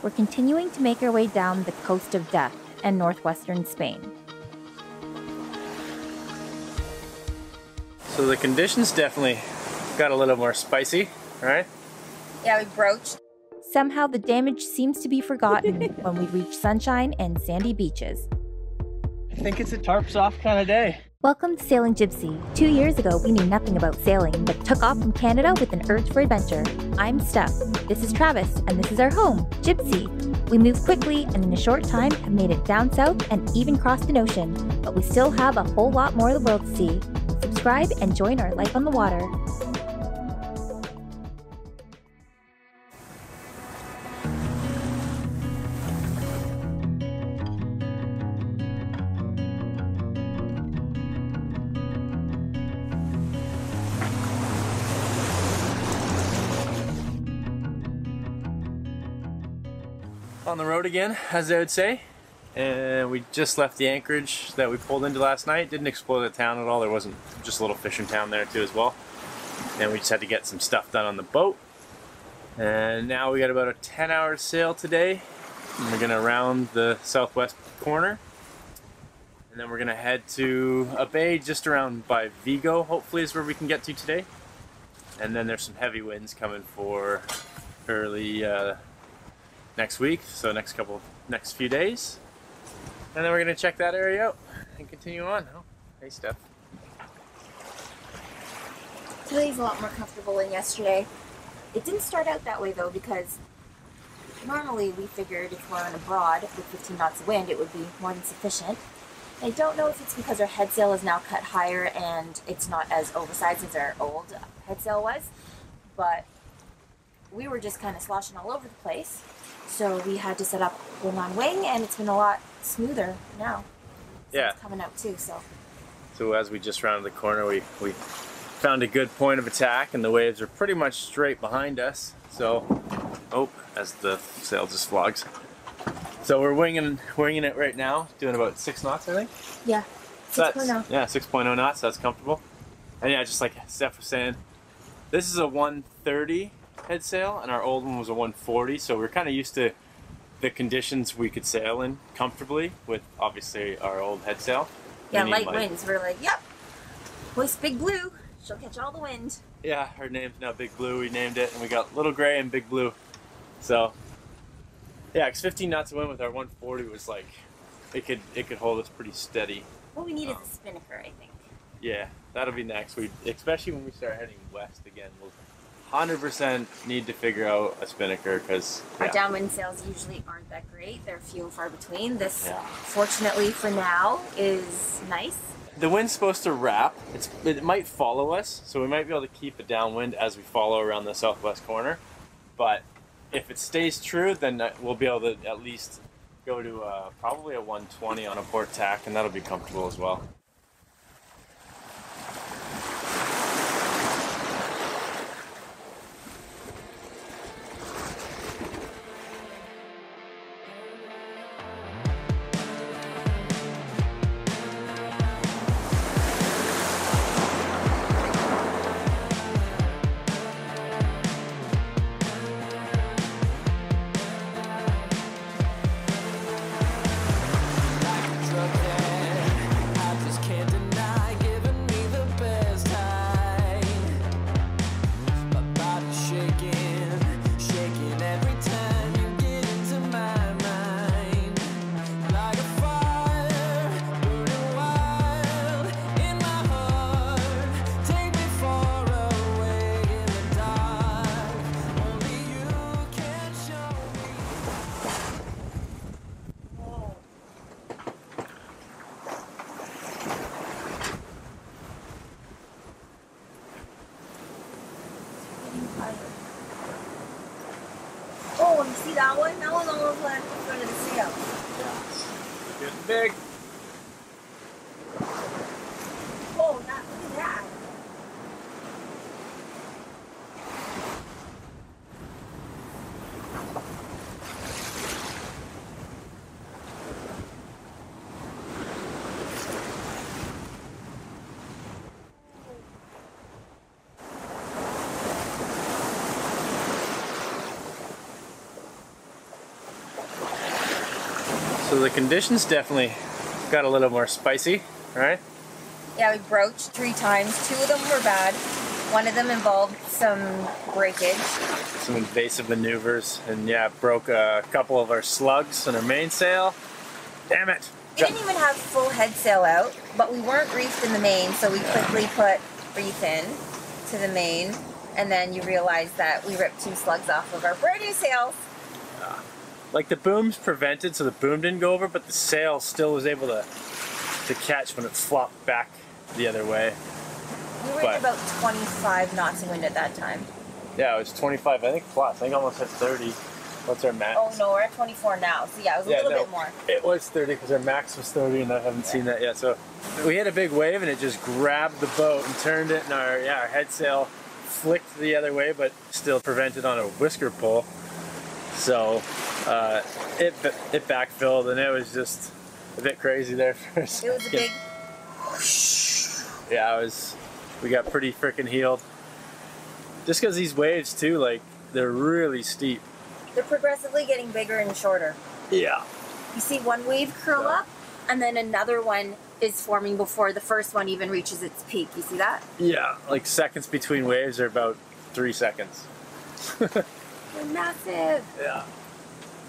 we're continuing to make our way down the coast of death and northwestern Spain. So the conditions definitely got a little more spicy, right? Yeah, we broached. Somehow the damage seems to be forgotten when we reach sunshine and sandy beaches. I think it's a tarps off kind of day. Welcome to Sailing Jibsea. 2 years ago, we knew nothing about sailing, but took off from Canada with an urge for adventure. I'm Steph, this is Travis, and this is our home, Jibsea. We moved quickly and in a short time have made it down south and even crossed an ocean, but we still have a whole lot more of the world to see. Subscribe and join our life on the water. On the road again, as I would say, and we just left the anchorage that we pulled into last night. Didn't explore the town at all. There wasn't, just a little fishing town there too as well, and we just had to get some stuff done on the boat. And now we got about a 10-hour sail today, and we're gonna round the southwest corner, and then we're gonna head to a bay just around by Vigo, hopefully is where we can get to today. And then there's some heavy winds coming for early next week, so next few days, and then we're gonna check that area out and continue on. Oh, hey Steph. Today's a lot more comfortable than yesterday. It didn't start out that way though, because normally we figured if we're on a broad with 15 knots of wind, it would be more than sufficient. I don't know if it's because our head sail is now cut higher and it's not as oversized as our old head sail was, but we were just kind of sloshing all over the place. So we had to set up wing on wing, and it's been a lot smoother now. Yeah. It's coming out too, so. So as we just rounded the corner, we found a good point of attack, and the waves are pretty much straight behind us. So, oh, as the sail just flogs. So we're winging it right now, doing about 6 knots, I think. Yeah, 6.0. Yeah, 6.0 knots. That's comfortable. And yeah, just like Steph was saying, this is a 130 head sail, and our old one was a 140, so we're kind of used to the conditions we could sail in comfortably with obviously our old head sail. Yeah, light winds. We're like, yep, hoist Big Blue, she'll catch all the wind. Yeah, her name's now Big Blue. We named it, and we got Little Gray and Big Blue. So yeah, because 15 knots of wind with our 140 was like, it could hold us pretty steady. What we need is a spinnaker, I think. Yeah, that'll be next. Especially when we start heading west again, we'll 100% need to figure out a spinnaker, because our downwind sails usually aren't that great. They're few and far between. This, fortunately for now, is nice. The wind's supposed to wrap. It might follow us, so we might be able to keep a downwind as we follow around the southwest corner. But if it stays true, then we'll be able to at least go to probably a 120 on a port tack, and that'll be comfortable as well. Oh, you see that one? That one's almost like in front of the sail. Yeah, it's getting big. Oh, look at that. So the conditions definitely got a little more spicy, right? Yeah, we broached 3 times. 2 of them were bad. One of them involved some breakage. Some invasive maneuvers, and yeah, broke a couple of our slugs on our mainsail. Damn it! We didn't even have full head sail out, but we weren't reefed in the main, so we quickly put reef in to the main, and then you realize that we ripped 2 slugs off of our brand new sails. Like the boom's prevented, so the boom didn't go over, but the sail still was able to catch when it flopped back the other way. We were at about 25 knots in wind at that time. Yeah, it was 25, I think plus. I think almost hit 30. What's our max? Oh no, we're at 24 now. So yeah, it was a little bit more. It was 30 because our max was 30 and I haven't seen that yet. So we hit a big wave and it just grabbed the boat and turned it, and our head sail flicked the other way, but still prevented on a whisker pull. So it backfilled, and it was just a bit crazy there for a second. It was a big whoosh. Yeah, we got pretty freaking heeled. Just because these waves too, like, they're really steep. They're progressively getting bigger and shorter. Yeah. You see one wave curl up, and then another one is forming before the first one even reaches its peak. You see that? Yeah, like seconds between waves are about 3 seconds. They're massive. Yeah.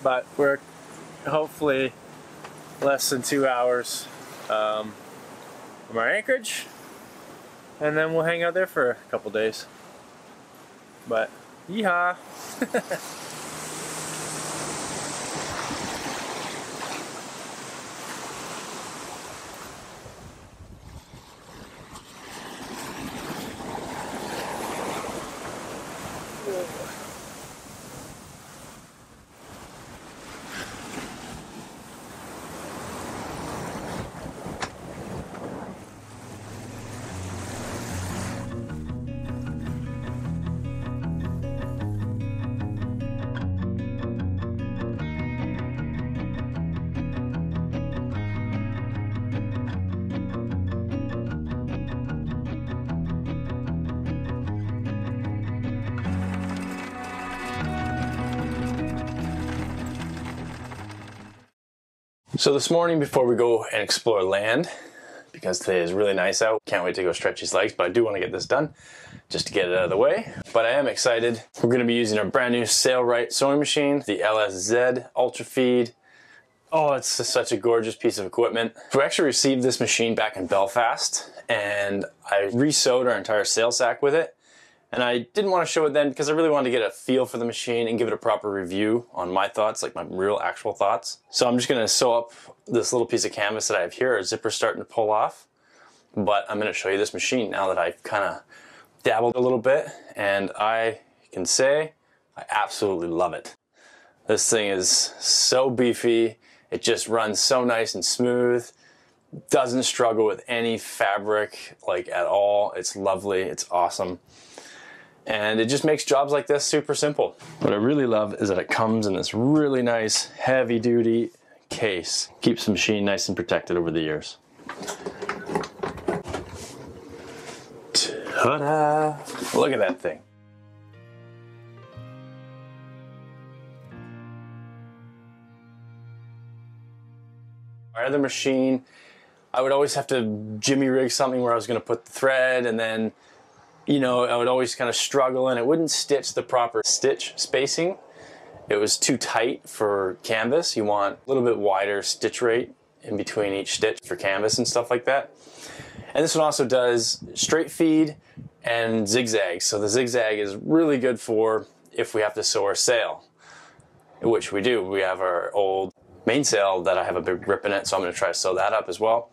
But we're hopefully less than 2 hours from our anchorage, and then we'll hang out there for a couple days. But yeehaw! So this morning, before we go and explore land, because today is really nice out, can't wait to go stretch these legs, but I do want to get this done just to get it out of the way. But I am excited. We're going to be using our brand new Sailrite sewing machine, the LSZ Ultrafeed. Oh, it's such a gorgeous piece of equipment. We actually received this machine back in Belfast, and I re-sewed our entire sail sack with it. And I didn't want to show it then because I really wanted to get a feel for the machine and give it a proper review on my thoughts, like my real actual thoughts. So I'm just going to sew up this little piece of canvas that I have here. Our zipper's starting to pull off, but I'm going to show you this machine now that I've kind of dabbled a little bit, and I can say I absolutely love it. This thing is so beefy. It just runs so nice and smooth. Doesn't struggle with any fabric like at all. It's lovely. It's awesome. And it just makes jobs like this super simple. What I really love is that it comes in this really nice heavy duty case. Keeps the machine nice and protected over the years. Ta-da! Look at that thing. Our other machine, I would always have to jimmy rig something where I was going to put the thread, and then, you know, I would always kind of struggle, and it wouldn't stitch the proper stitch spacing. It was too tight for canvas. You want a little bit wider stitch rate in between each stitch for canvas and stuff like that. And this one also does straight feed and zigzag. So the zigzag is really good for if we have to sew our sail, which we do. We have our old mainsail that I have a big rip in it, so I'm going to try to sew that up as well.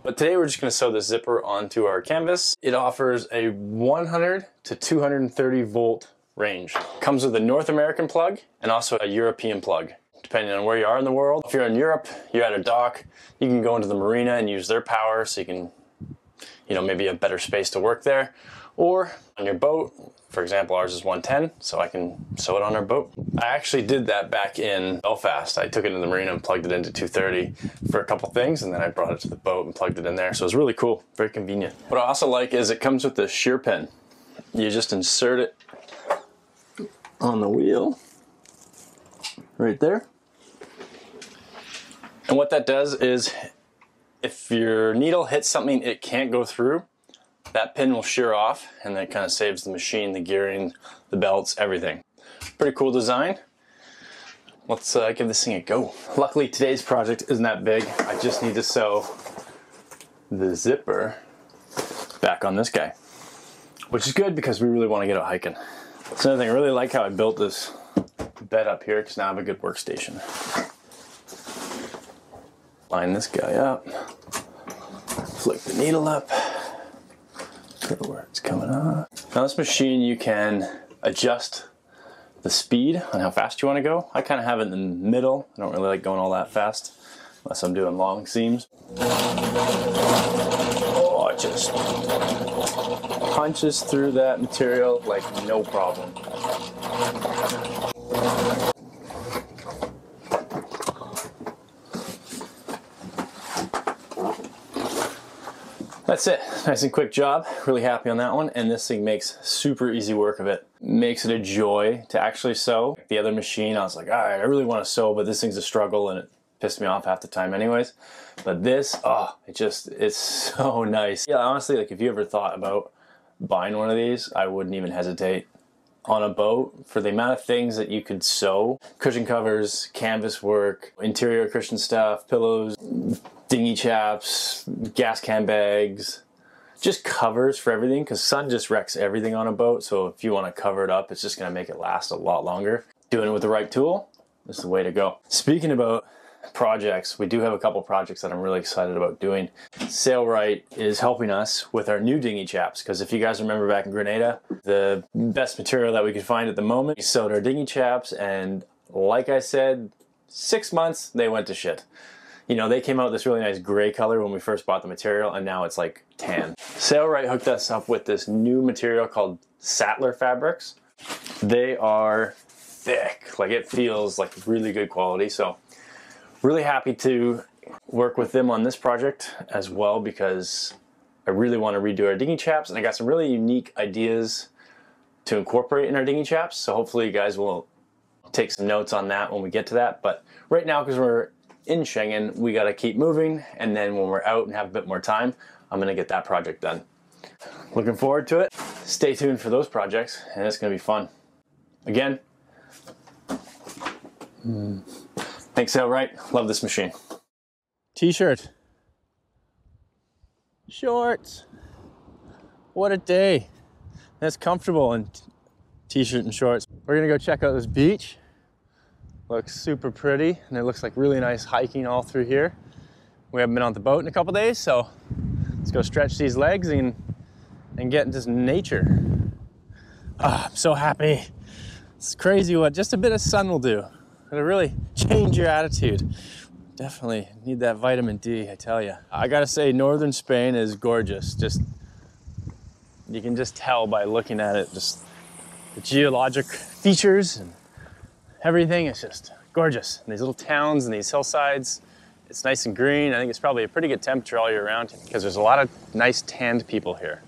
But today we're just going to sew the zipper onto our canvas. It offers a 100 to 230 volt range. Comes with a North American plug and also a European plug, depending on where you are in the world. If you're in Europe, you're at a dock, you can go into the marina and use their power so you can, you know, maybe a better space to work there. Or on your boat, for example, ours is 110, so I can sew it on our boat. I actually did that back in Belfast. I took it in the marina and plugged it into 230 for a couple things, and then I brought it to the boat and plugged it in there. So it's really cool, very convenient. What I also like is it comes with this shear pin. You just insert it on the wheel, right there. And what that does is if your needle hits something it can't go through, that pin will shear off, and that kind of saves the machine, the gearing, the belts, everything. Pretty cool design. Let's give this thing a go. Luckily today's project isn't that big. I just need to sew the zipper back on this guy, which is good because we really want to get out hiking. That's another thing, I really like how I built this bed up here because now I have a good workstation. Line this guy up, flick the needle up, put where it's coming up. Now this machine you can adjust the speed on how fast you want to go. I kind of have it in the middle. I don't really like going all that fast unless I'm doing long seams. Oh, it just punches through that material like no problem. That's it. Nice and quick job. Really happy on that one. And this thing makes super easy work of it. Makes it a joy to actually sew. The other machine, I was like, all right, I really want to sew, but this thing's a struggle and it pissed me off half the time anyways. But this, oh, it's so nice. Yeah, honestly, like if you ever thought about buying one of these, I wouldn't even hesitate. On a boat, for the amount of things that you could sew, cushion covers, canvas work, interior cushion stuff, pillows, dinghy chaps, gas can bags, just covers for everything, because sun just wrecks everything on a boat. So if you want to cover it up, it's just going to make it last a lot longer. Doing it with the right tool is the way to go. Speaking about projects, we do have a couple projects that I'm really excited about doing. Sailrite is helping us with our new dinghy chaps, because if you guys remember back in Grenada, the best material that we could find at the moment, we sewed our dinghy chaps, and like I said, 6 months they went to shit. You know, they came out this really nice gray color when we first bought the material, and now it's like tan. Sailrite hooked us up with this new material called Sattler fabrics. They are thick, like it feels like really good quality. So really happy to work with them on this project as well, because I really want to redo our dinghy chaps, and I got some really unique ideas to incorporate in our dinghy chaps. So hopefully you guys will take some notes on that when we get to that. But right now, because we're in Schengen, we got to keep moving, and then when we're out and have a bit more time, I'm going to get that project done. Looking forward to it. Stay tuned for those projects, and it's going to be fun. Again, thanks Sailrite. Love this machine. T-shirt, shorts. What a day. That's comfortable in t-shirt and shorts. We're gonna go check out this beach. Looks super pretty, and it looks like really nice hiking all through here. We haven't been on the boat in a couple days, so let's go stretch these legs and get into some nature. I'm so happy. It's crazy what just a bit of sun will do. It'll really change your attitude. Definitely need that vitamin D, I tell you. I gotta say, northern Spain is gorgeous. Just, you can just tell by looking at it, just the geologic features and everything is just gorgeous. And these little towns and these hillsides, it's nice and green. I think it's probably a pretty good temperature all year round because there's a lot of nice tanned people here.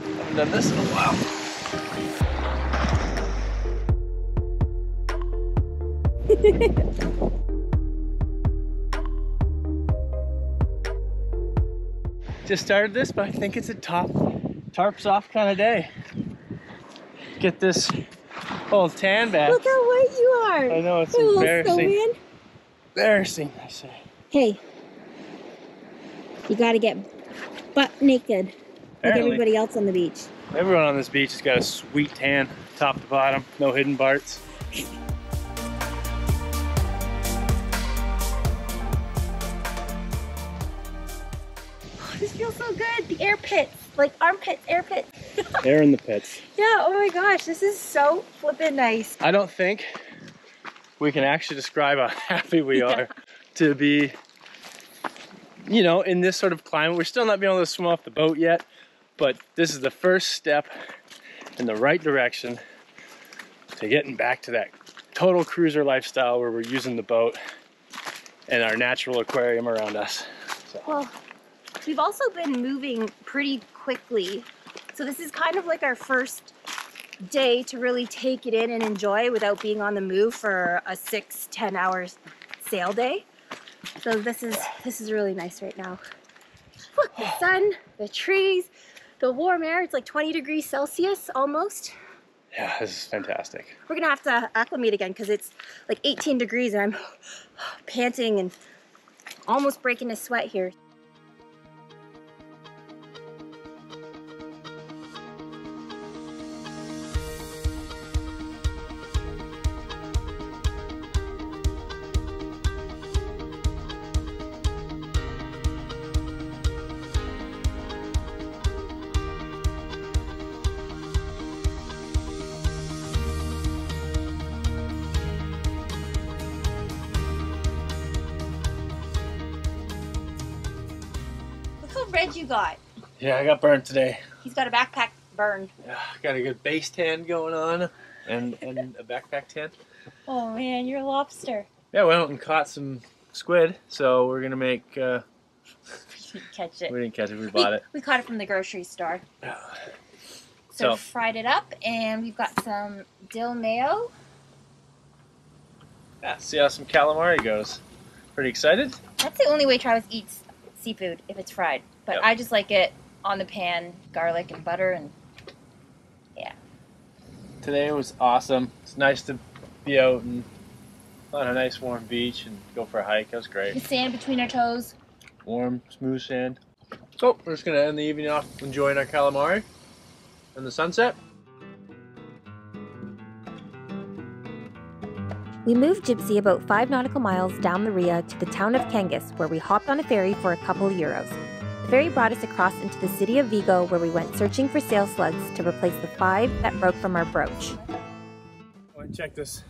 I haven't done this in a while. Just started this, but I think it's a tarps off kind of day. Get this whole tan back. Look how white you are. I know, it's you embarrassing. Embarrassing, I say. Hey, you gotta get butt naked like everybody else on the beach. Everyone on this beach has got a sweet tan, top to bottom, no hidden parts. This feels so good. The air pits, like armpits, air pits. Air in the pits. Yeah, oh my gosh, this is so flippin' nice. I don't think we can actually describe how happy we are to be, you know, in this sort of climate. We're still not being able to swim off the boat yet, but this is the first step in the right direction to getting back to that total cruiser lifestyle where we're using the boat and our natural aquarium around us. So. Well, we've also been moving pretty quickly. So this is kind of like our first day to really take it in and enjoy without being on the move for a 6-10 hours sail day. So this is really nice right now. Look, the sun, the trees, the warm air. It's like 20 degrees Celsius almost. Yeah, this is fantastic. We're gonna have to acclimate again because it's like 18 degrees and I'm panting and almost breaking a sweat here. Red you got? Yeah, I got burnt today. He's got a backpack burned. Yeah, got a good base tan going on and a backpack tan. Oh man, you're a lobster. Yeah, we went out and caught some squid, so we're gonna make. We didn't catch it. We didn't catch it. We bought it. We caught it from the grocery store. Yeah. So fried it up, and we've got some dill mayo. Yeah, see how some calamari goes. Pretty excited. That's the only way Travis eats seafood, if it's fried. But Yep. I just like it on the pan, garlic and butter, and yeah. Today was awesome. It's nice to be out and on a nice warm beach and go for a hike. That was The great. sand between our toes. Warm, smooth sand. So we're just gonna end the evening off enjoying our calamari and the sunset. We moved Jibsea about 5 nautical miles down the Ria to the town of Cangas, where we hopped on a ferry for a couple of euros. The ferry brought us across into the city of Vigo, where we went searching for sail slugs to replace the 5 that broke from our broach. I went and checked this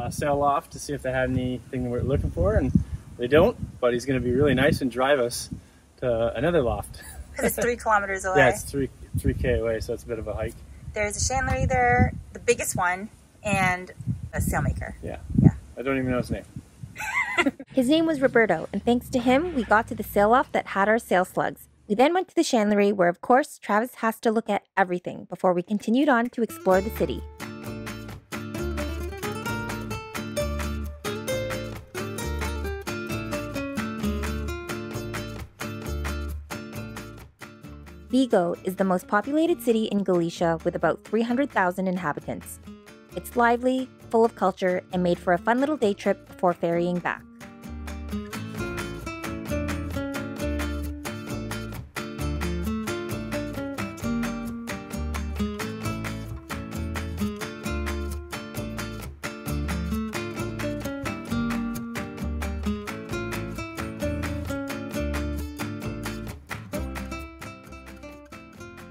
sail loft to see if they had anything that we're looking for, and they don't, but he's going to be really nice and drive us to another loft. It's 3 kilometers away. Yeah, it's 3K away, so it's a bit of a hike. There's a chandlery there, the biggest one, and a sailmaker. Yeah. Yeah. I don't even know his name. His name was Roberto, and thanks to him, we got to the sail loft that had our sail slugs. We then went to the chandlery, where of course Travis has to look at everything before we continued on to explore the city. Vigo is the most populated city in Galicia with about 300,000 inhabitants. It's lively, full of culture, and made for a fun little day trip before ferrying back.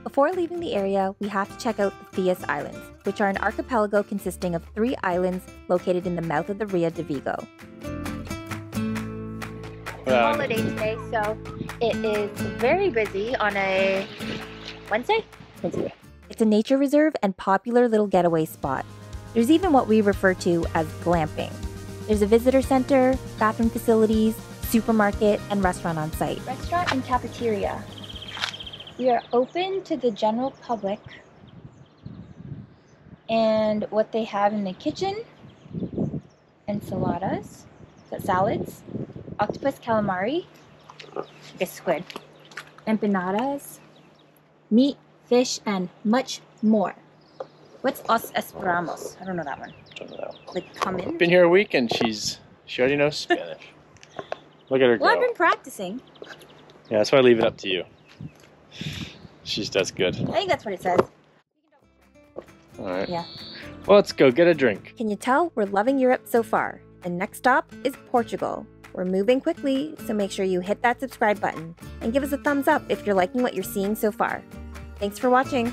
Before leaving the area, we have to check out the Theas Islands, which are an archipelago consisting of 3 islands located in the mouth of the Ria de Vigo. It's a holiday today, so it is very busy on a Wednesday? It's a nature reserve and popular little getaway spot. There's even what we refer to as glamping. There's a visitor center, bathroom facilities, supermarket, and restaurant on site. Restaurant and cafeteria. We are open to the general public, and what they have in the kitchen: enchiladas, salads, octopus calamari, I guess squid, empanadas, meat, fish, and much more. What's os esperamos? I don't know that one. Don't know. Like come in? Been here a week and she already knows Spanish. Look at her go. Well, I've been practicing. Yeah, that's why I leave it up to you. That's good. I think that's what it says. All right. Yeah. Well, let's go get a drink. Can you tell we're loving Europe so far? And next stop is Portugal. We're moving quickly, so make sure you hit that subscribe button and give us a thumbs up if you're liking what you're seeing so far. Thanks for watching.